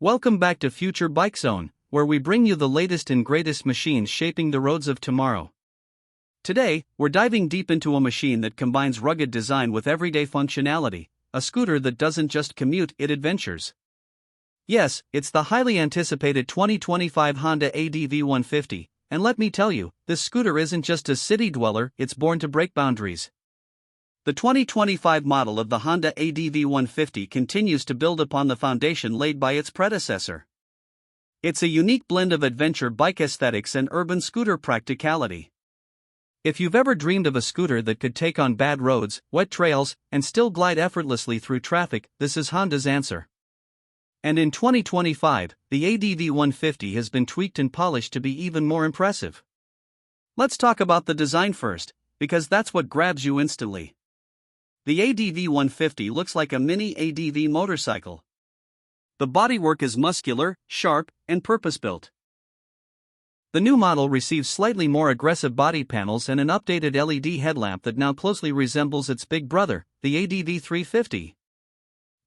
Welcome back to Future Bike Zone, where we bring you the latest and greatest machines shaping the roads of tomorrow. Today, we're diving deep into a machine that combines rugged design with everyday functionality, a scooter that doesn't just commute, it adventures. Yes, it's the highly anticipated 2025 Honda ADV 150, and let me tell you, this scooter isn't just a city dweller, it's born to break boundaries. The 2025 model of the Honda ADV 150 continues to build upon the foundation laid by its predecessor. It's a unique blend of adventure bike aesthetics and urban scooter practicality. If you've ever dreamed of a scooter that could take on bad roads, wet trails, and still glide effortlessly through traffic, this is Honda's answer. And in 2025, the ADV 150 has been tweaked and polished to be even more impressive. Let's talk about the design first, because that's what grabs you instantly. The ADV 150 looks like a mini ADV motorcycle. The bodywork is muscular, sharp, and purpose-built. The new model receives slightly more aggressive body panels and an updated LED headlamp that now closely resembles its big brother, the ADV 350.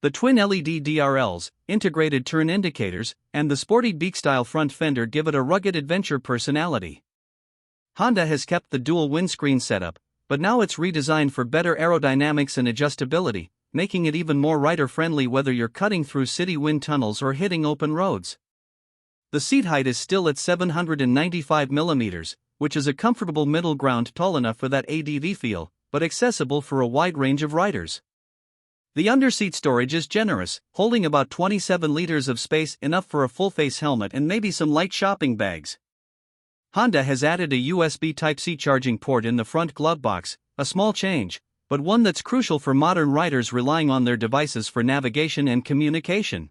The twin LED DRLs, integrated turn indicators, and the sporty beak-style front fender give it a rugged adventure personality. Honda has kept the dual windscreen setup, but now it's redesigned for better aerodynamics and adjustability, making it even more rider-friendly whether you're cutting through city wind tunnels or hitting open roads. The seat height is still at 795 mm, which is a comfortable middle ground tall enough for that ADV feel, but accessible for a wide range of riders. The underseat storage is generous, holding about 27 liters of space, enough for a full-face helmet and maybe some light shopping bags. Honda has added a USB Type-C charging port in the front glove box, a small change, but one that's crucial for modern riders relying on their devices for navigation and communication.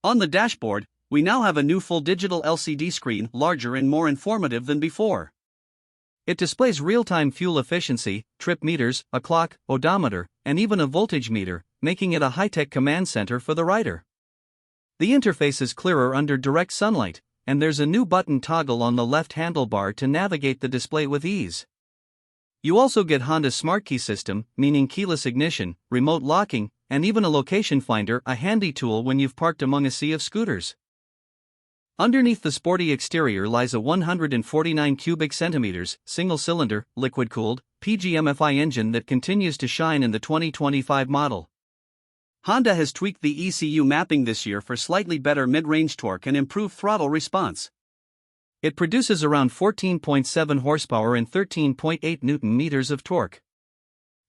On the dashboard, we now have a new full digital LCD screen, larger and more informative than before. It displays real-time fuel efficiency, trip meters, a clock, odometer, and even a voltage meter, making it a high-tech command center for the rider. The interface is clearer under direct sunlight, and there's a new button toggle on the left handlebar to navigate the display with ease. You also get Honda's Smart Key system, meaning keyless ignition, remote locking, and even a location finder, a handy tool when you've parked among a sea of scooters. Underneath the sporty exterior lies a 149 cubic centimeters, single-cylinder, liquid-cooled, PGMFI engine that continues to shine in the 2025 model. Honda has tweaked the ECU mapping this year for slightly better mid-range torque and improved throttle response. It produces around 14.7 horsepower and 13.8 Nm of torque.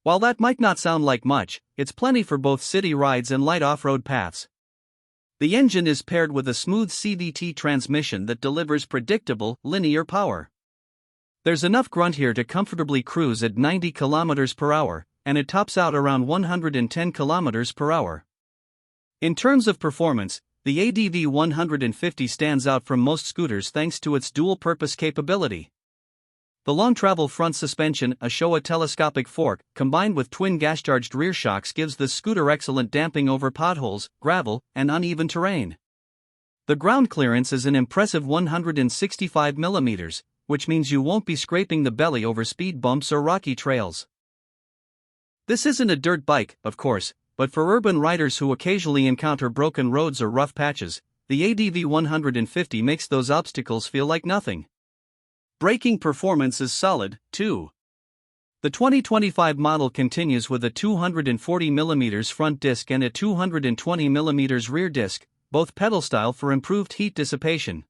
While that might not sound like much, it's plenty for both city rides and light off-road paths. The engine is paired with a smooth CVT transmission that delivers predictable, linear power. There's enough grunt here to comfortably cruise at 90 km per hour, and it tops out around 110 km per hour. In terms of performance, the ADV 150 stands out from most scooters thanks to its dual-purpose capability. The long-travel front suspension, a Showa telescopic fork, combined with twin gas-charged rear shocks gives the scooter excellent damping over potholes, gravel, and uneven terrain. The ground clearance is an impressive 165 mm, which means you won't be scraping the belly over speed bumps or rocky trails. This isn't a dirt bike, of course, but for urban riders who occasionally encounter broken roads or rough patches, the ADV 150 makes those obstacles feel like nothing. Braking performance is solid, too. The 2025 model continues with a 240 mm front disc and a 220 mm rear disc, both pedal style for improved heat dissipation.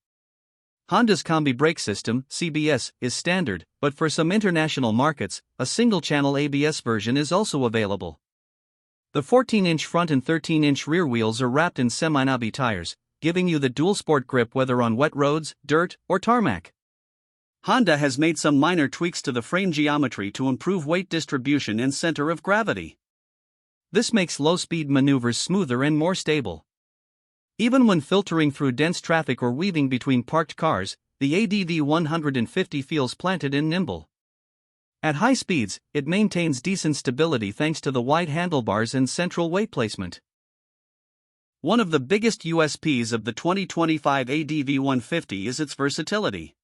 Honda's Combi brake system, CBS, is standard, but for some international markets, a single-channel ABS version is also available. The 14-inch front and 13-inch rear wheels are wrapped in semi-knobby tires, giving you the dual-sport grip whether on wet roads, dirt, or tarmac. Honda has made some minor tweaks to the frame geometry to improve weight distribution and center of gravity. This makes low-speed maneuvers smoother and more stable. Even when filtering through dense traffic or weaving between parked cars, the ADV 150 feels planted and nimble. At high speeds, it maintains decent stability thanks to the wide handlebars and central weight placement. One of the biggest USPs of the 2025 ADV 150 is its versatility.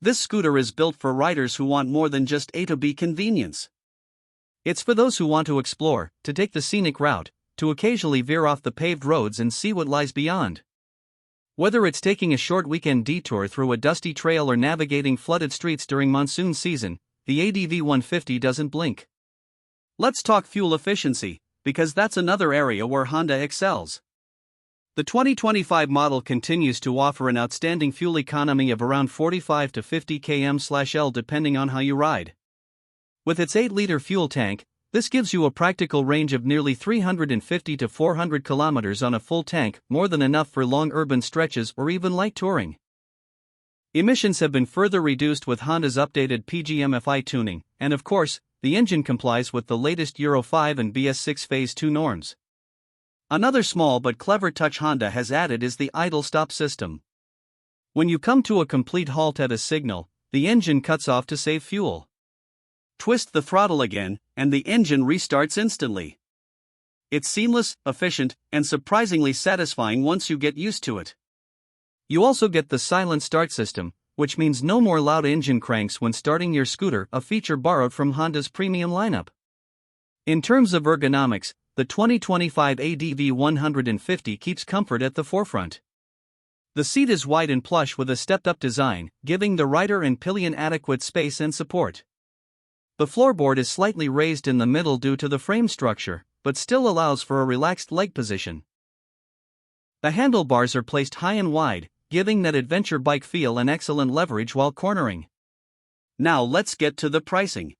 This scooter is built for riders who want more than just A to B convenience. It's for those who want to explore, to take the scenic route, to occasionally veer off the paved roads and see what lies beyond. Whether it's taking a short weekend detour through a dusty trail or navigating flooded streets during monsoon season, the ADV 150 doesn't blink. Let's talk fuel efficiency, because that's another area where Honda excels. The 2025 model continues to offer an outstanding fuel economy of around 45 to 50 km/L depending on how you ride. With its 8-liter fuel tank, this gives you a practical range of nearly 350 to 400 kilometers on a full tank, more than enough for long urban stretches or even light touring. Emissions have been further reduced with Honda's updated PGM-FI tuning, and of course, the engine complies with the latest Euro 5 and BS6 Phase 2 norms. Another small but clever touch Honda has added is the idle stop system. When you come to a complete halt at a signal, the engine cuts off to save fuel. Twist the throttle again, and the engine restarts instantly. It's seamless, efficient, and surprisingly satisfying once you get used to it. You also get the silent start system, which means no more loud engine cranks when starting your scooter, a feature borrowed from Honda's premium lineup. In terms of ergonomics, the 2025 ADV 150 keeps comfort at the forefront. The seat is wide and plush with a stepped-up design, giving the rider and pillion adequate space and support. The floorboard is slightly raised in the middle due to the frame structure, but still allows for a relaxed leg position. The handlebars are placed high and wide, giving that adventure bike feel and excellent leverage while cornering. Now let's get to the pricing.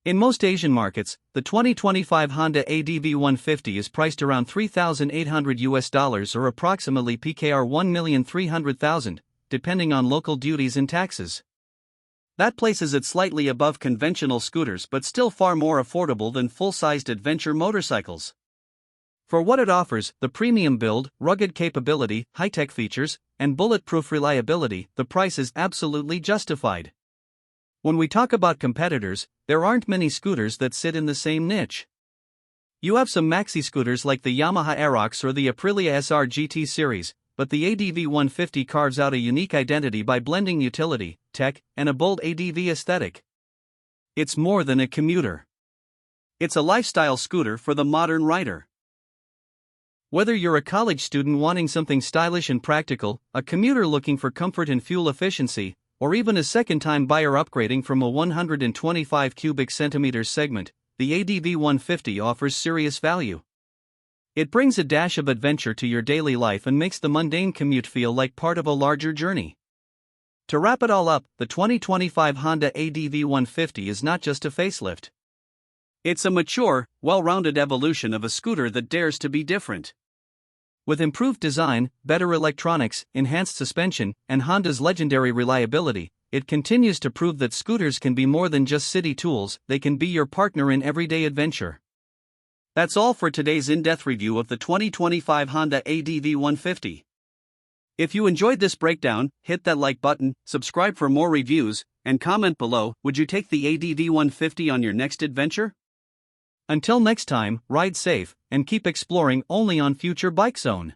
In most Asian markets, the 2025 Honda ADV 150 is priced around $3,800 or approximately PKR 1,300,000, depending on local duties and taxes. That places it slightly above conventional scooters but still far more affordable than full-sized adventure motorcycles. For what it offers, the premium build, rugged capability, high-tech features, and bulletproof reliability, the price is absolutely justified. When we talk about competitors, there aren't many scooters that sit in the same niche. You have some maxi scooters like the Yamaha Aerox or the Aprilia SR GT series, but the ADV 150 carves out a unique identity by blending utility, tech, and a bold ADV aesthetic. It's more than a commuter. It's a lifestyle scooter for the modern rider. Whether you're a college student wanting something stylish and practical, a commuter looking for comfort and fuel efficiency, or even a second-time buyer upgrading from a 125 cubic centimeters segment, the ADV 150 offers serious value. It brings a dash of adventure to your daily life and makes the mundane commute feel like part of a larger journey. To wrap it all up, the 2025 Honda ADV 150 is not just a facelift. It's a mature, well-rounded evolution of a scooter that dares to be different. With improved design, better electronics, enhanced suspension, and Honda's legendary reliability, it continues to prove that scooters can be more than just city tools, they can be your partner in everyday adventure. That's all for today's in-depth review of the 2025 Honda ADV 150. If you enjoyed this breakdown, hit that like button, subscribe for more reviews, and comment below, would you take the ADV 150 on your next adventure? Until next time, ride safe, and keep exploring only on Future Bike Zone.